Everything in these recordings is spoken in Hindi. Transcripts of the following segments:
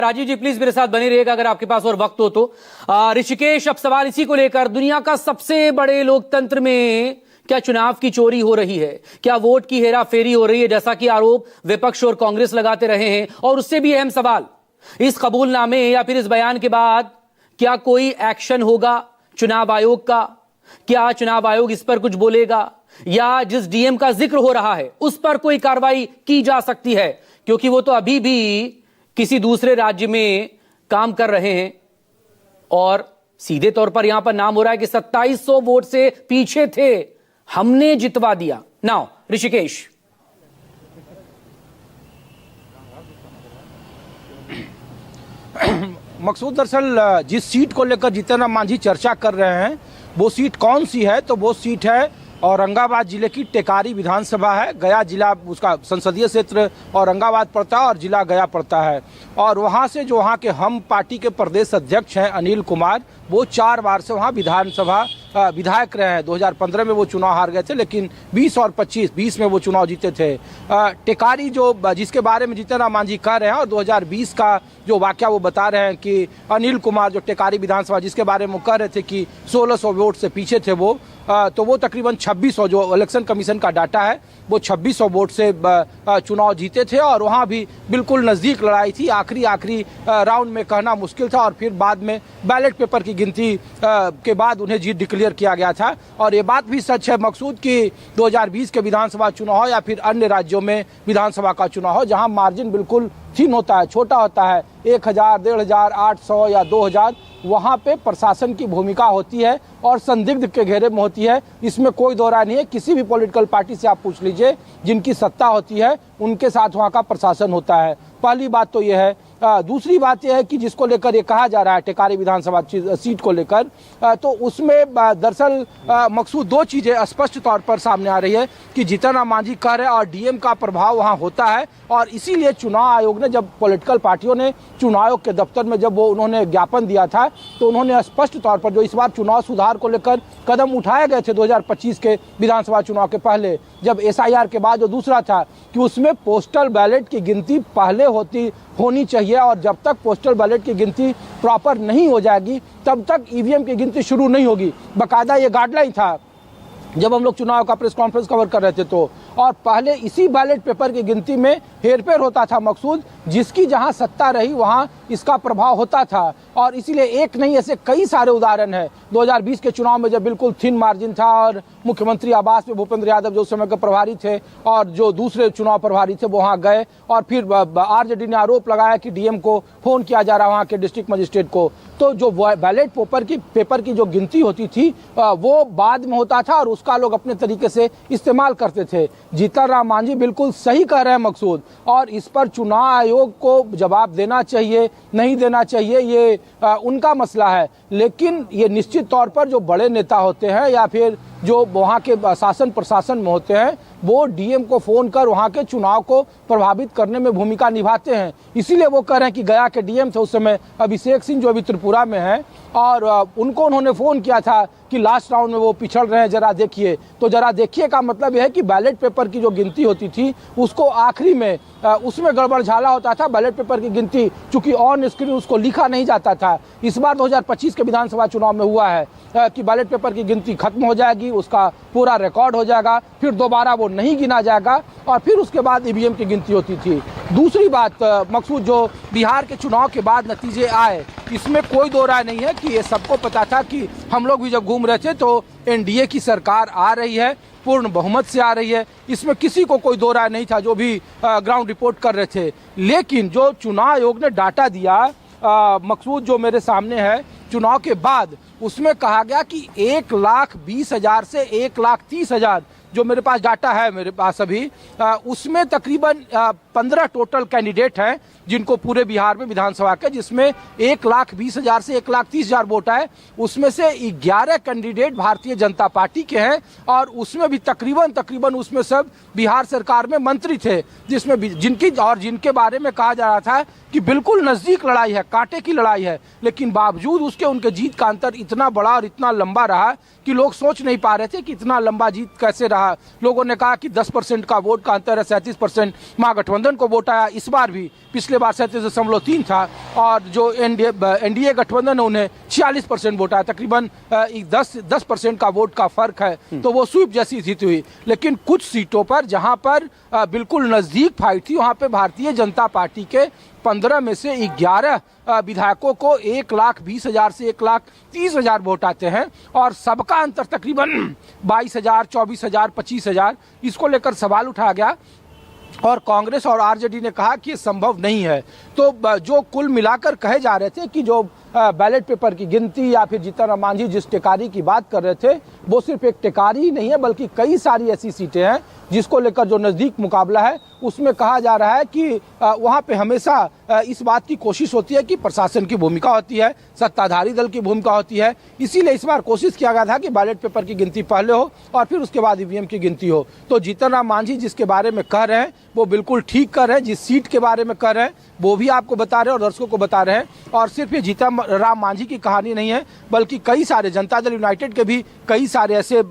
राजीव जी प्लीज मेरे साथ बने रहिएगा अगर आपके पास और वक्त हो तो। ऋषिकेश, अब सवाल इसी को लेकर, दुनिया का सबसे बड़े लोकतंत्र में क्या चुनाव की चोरी हो रही है? क्या वोट की हेराफेरी हो रही है, जैसा कि आरोप विपक्ष और कांग्रेस लगाते रहे हैं? और उससे भी अहम सवाल, इस कबूलनामे या फिर इस बयान के बाद क्या कोई एक्शन होगा चुनाव आयोग का? क्या चुनाव आयोग इस पर कुछ बोलेगा, या जिस डीएम का जिक्र हो रहा है उस पर कोई कार्रवाई की जा सकती है? क्योंकि वो तो अभी भी किसी दूसरे राज्य में काम कर रहे हैं और सीधे तौर पर यहां पर नाम हो रहा है कि 2700 वोट से पीछे थे, हमने जितवा दिया। नाउ ऋषिकेश। मकसूद, दरअसल जिस सीट को लेकर जीतन राम मांझी चर्चा कर रहे हैं वो सीट कौन सी है, तो वो सीट है औरंगाबाद जिले की टेकारी विधानसभा है। गया जिला उसका संसदीय क्षेत्र औरंगाबाद पड़ता है और जिला गया पड़ता है। और वहाँ से जो वहाँ के हम पार्टी के प्रदेश अध्यक्ष हैं अनिल कुमार, वो 4 बार से वहाँ विधानसभा विधायक रहे हैं। 2015 में वो चुनाव हार गए थे, लेकिन 20 और 20 में वो चुनाव जीते थे। टेकारी जो जिसके बारे में जीतन राम मांझी कह रहे हैं, और 2020 का जो वाकया वो बता रहे हैं कि अनिल कुमार जो टेकारी विधानसभा जिसके बारे में वो कह रहे थे कि 1600 वोट से पीछे थे वो, तो वो तकरीबन 2600, जो इलेक्शन कमीशन का डाटा है, वो 2600 वोट से चुनाव जीते थे। और वहाँ भी बिल्कुल नज़दीक लड़ाई थी, आखिरी राउंड में कहना मुश्किल था। और फिर बाद में बैलेट पेपर की गिनती के बाद उन्हें जीत डिक्लेयर किया गया था। और ये बात भी सच है मकसूद कि 2020 के विधानसभा चुनाव हो या फिर अन्य राज्यों में विधानसभा का चुनाव हो, जहाँ मार्जिन बिल्कुल थिन होता है, छोटा होता है, 1000, 1500, 800 या 2000, वहाँ पे प्रशासन की भूमिका होती है और संदिग्ध के घेरे में होती है। इसमें कोई दो राय नहीं है। किसी भी पॉलिटिकल पार्टी से आप पूछ लीजिए, जिनकी सत्ता होती है उनके साथ वहाँ का प्रशासन होता है। पहली बात तो यह है। दूसरी बात यह है कि जिसको लेकर ये कहा जा रहा है टेकारी विधानसभा सीट को लेकर, तो उसमें दरअसल मकसूद 2 चीज़ें स्पष्ट तौर पर सामने आ रही है कि जीतन राम मांझी कह रहे हैं और डीएम का प्रभाव वहाँ होता है। और इसीलिए चुनाव आयोग ने, जब पॉलिटिकल पार्टियों ने चुनाव आयोग के दफ्तर में जब वो उन्होंने ज्ञापन दिया था, तो उन्होंने स्पष्ट तौर पर जो इस बार चुनाव सुधार को लेकर कदम उठाए गए थे 2025 के विधानसभा चुनाव के पहले, जब SIR के बाद जो दूसरा था कि उसमें पोस्टल बैलेट की गिनती पहले होनी चाहिए, और जब तक पोस्टल बैलेट की गिनती प्रॉपर नहीं हो जाएगी तब तक ईवीएम की गिनती शुरू नहीं होगी। बाकायदा ये गाइडलाइन था जब हम लोग चुनाव का प्रेस कॉन्फ्रेंस कवर कर रहे थे तो। और पहले इसी बैलेट पेपर की गिनती में हेरफेर होता था मकसूद, जिसकी जहां सत्ता रही वहां इसका प्रभाव होता था। और इसीलिए एक नहीं, ऐसे कई सारे उदाहरण हैं। 2020 के चुनाव में जब बिल्कुल थिन मार्जिन था और मुख्यमंत्री आवास में भूपेंद्र यादव जो उस समय के प्रभारी थे और जो दूसरे चुनाव प्रभारी थे वो वहाँ गए, और फिर RJD ने आरोप लगाया कि डीएम को फोन किया जा रहा वहाँ के डिस्ट्रिक्ट मजिस्ट्रेट को। तो जो बैलेट पेपर की जो गिनती होती थी वो बाद में होता था और उसका लोग अपने तरीके से इस्तेमाल करते थे। जीतन राम मांझी बिल्कुल सही कह रहे हैं मकसूद, और इस पर चुनाव आयोग को जवाब देना चाहिए, नहीं देना चाहिए, ये उनका मसला है। लेकिन ये निश्चित तौर पर जो बड़े नेता होते हैं या फिर जो वहाँ के शासन प्रशासन में होते हैं, वो डीएम को फ़ोन कर वहाँ के चुनाव को प्रभावित करने में भूमिका निभाते हैं। इसीलिए वो कह रहे हैं कि गया के डीएम थे उस समय अभिषेक सिंह, जो अभी त्रिपुरा में हैं, और उनको उन्होंने फ़ोन किया था कि लास्ट राउंड में वो पिछड़ रहे हैं, जरा देखिए। तो जरा देखिए का मतलब यह है कि बैलेट पेपर की जो गिनती होती थी उसको आखिरी में उसमें गड़बड़ झाला होता था। बैलेट पेपर की गिनती चूंकि ऑन स्क्रीन उसको लिखा नहीं जाता था। इस बार 2025 के विधानसभा चुनाव में हुआ है कि बैलेट पेपर की गिनती खत्म हो जाएगी, उसका पूरा रिकॉर्ड हो जाएगा, फिर दोबारा वो नहीं गिना जाएगा और फिर उसके बाद ईवीएम की गिनती होती थी। दूसरी बात मकसूद, जो बिहार के चुनाव के बाद नतीजे आए, इसमें कोई दो राय नहीं है कि ये सबको पता था कि हम लोग भी जब घूम रहे थे तो एनडीए की सरकार आ रही है, पूर्ण बहुमत से आ रही है। इसमें किसी को कोई दो राय नहीं था जो भी ग्राउंड रिपोर्ट कर रहे थे। लेकिन जो चुनाव आयोग ने डाटा दिया मकसूद, जो मेरे सामने है चुनाव के बाद, उसमें कहा गया कि 1,20,000 से 1,30,000 जो मेरे पास डाटा है, मेरे पास अभी उसमें तकरीबन 15 टोटल कैंडिडेट हैं जिनको पूरे बिहार में विधानसभा के, जिसमें 1,20,000 से 1,30,000 वोट है। उसमें से 11 कैंडिडेट भारतीय जनता पार्टी के हैं और उसमें भी तकरीबन उसमें सब बिहार सरकार में मंत्री थे, जिसमें जिनके बारे में कहा जा रहा था कि बिल्कुल नज़दीक लड़ाई है, कांटे की लड़ाई है। लेकिन बावजूद उसके उनके जीत का अंतर इतना बड़ा और इतना लंबा रहा कि लोग सोच नहीं पा रहे थे कि इतना लंबा जीत कैसे रहा। लोगों ने कहा कि 10% का वोट का अंतर है, 37% महागठबंधन को वोट आया। इस बार भी पिछले बार 37.3 था, और जो एनडीए गठबंधन है उन्हें 46% वोट आया, तकरीबन 10% का वोट का फर्क है, तो वो स्वीप जैसी स्थिति हुई। लेकिन कुछ सीटों पर जहां पर बिल्कुल नजदीक फाइट थी, वहां पे भारतीय जनता पार्टी के 15 में से 11 विधायकों को 1,20,000 से 1,30,000 वोट आते हैं, और सबका अंतर तकरीबन 22,000, 24,000, 25,000, इसको लेकर सवाल उठाया गया और कांग्रेस और आरजेडी ने कहा कि ये संभव नहीं है। तो जो कुल मिलाकर कहे जा रहे थे कि जो बैलेट पेपर की गिनती या फिर जीतन राम मांझी जिस टेकारी की बात कर रहे थे, वो सिर्फ एक टेकारी ही नहीं है, बल्कि कई सारी ऐसी सीटें हैं जिसको लेकर जो नज़दीक मुकाबला है उसमें कहा जा रहा है कि वहाँ पे हमेशा इस बात की कोशिश होती है कि प्रशासन की भूमिका होती है, सत्ताधारी दल की भूमिका होती है। इसीलिए इस बार कोशिश किया गया था कि बैलेट पेपर की गिनती पहले हो और फिर उसके बाद ईवीएम की गिनती हो। तो जीतन राम मांझी जिसके बारे में कह रहे हैं वो बिल्कुल ठीक कर रहे हैं, जिस सीट के बारे में कह रहे हैं वो भी आपको बता रहे हैं और दर्शकों को बता रहे हैं। और सिर्फ ये जीतन राम मांझी की कहानी नहीं है, बल्कि कई सारे जनता दल यूनाइटेड के भी कई सारे ऐसे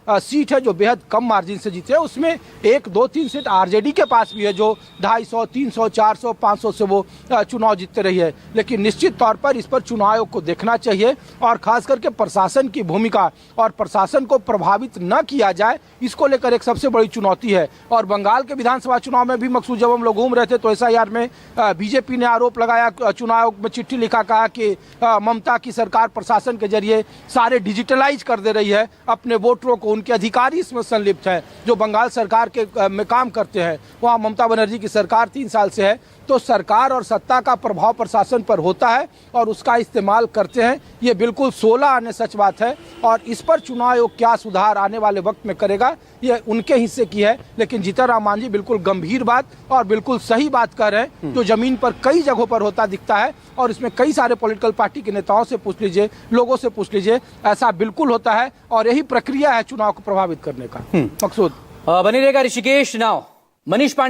सीट है जो बेहद कम मार्जिन से जीते हैं। उसमें 1, 2, 3 सीट आरजेडी के पास भी है जो 250, 300, 400, 500 से वो चुनाव जीतते रही है। लेकिन निश्चित तौर पर इस पर चुनाव आयोग को देखना चाहिए, और खास करके प्रशासन की भूमिका और प्रशासन को प्रभावित न किया जाए, इसको लेकर एक सबसे बड़ी चुनौती है। और बंगाल के विधानसभा चुनाव में भी मकसूद जब हम लोग घूम रहे थे तो एसआईआर में बीजेपी ने आरोप लगाया, चुनाव आयोग में चिट्ठी लिखा, कहा कि ममता की सरकार प्रशासन के जरिए सारे डिजिटलाइज कर दे रही है अपने वोटरों को, उनके अधिकारी इसमें संलिप्त हैं जो बंगाल सरकार के में काम करते हैं। वहाँ ममता बनर्जी की सरकार 3 साल से है, तो सरकार और सत्ता का प्रभाव प्रशासन पर होता है और उसका इस्तेमाल करते हैं। ये बिल्कुल 16 आने सच बात है, और इस पर चुनाव आयोग क्या सुधार आने वाले वक्त में करेगा ये उनके हिस्से की है। लेकिन जीतन राम मांझी बिल्कुल गंभीर बात और बिल्कुल सही बात कर रहे हैं, जो जमीन पर कई जगहों पर होता दिखता है, और इसमें कई सारे पॉलिटिकल पार्टी के नेताओं से पूछ लीजिए, लोगों से पूछ लीजिए, ऐसा बिल्कुल होता है और यही प्रक्रिया है चुनाव को प्रभावित करने का। मकसूद बनी रहेगा ऋषिकेश। नाउ मनीष पांडे।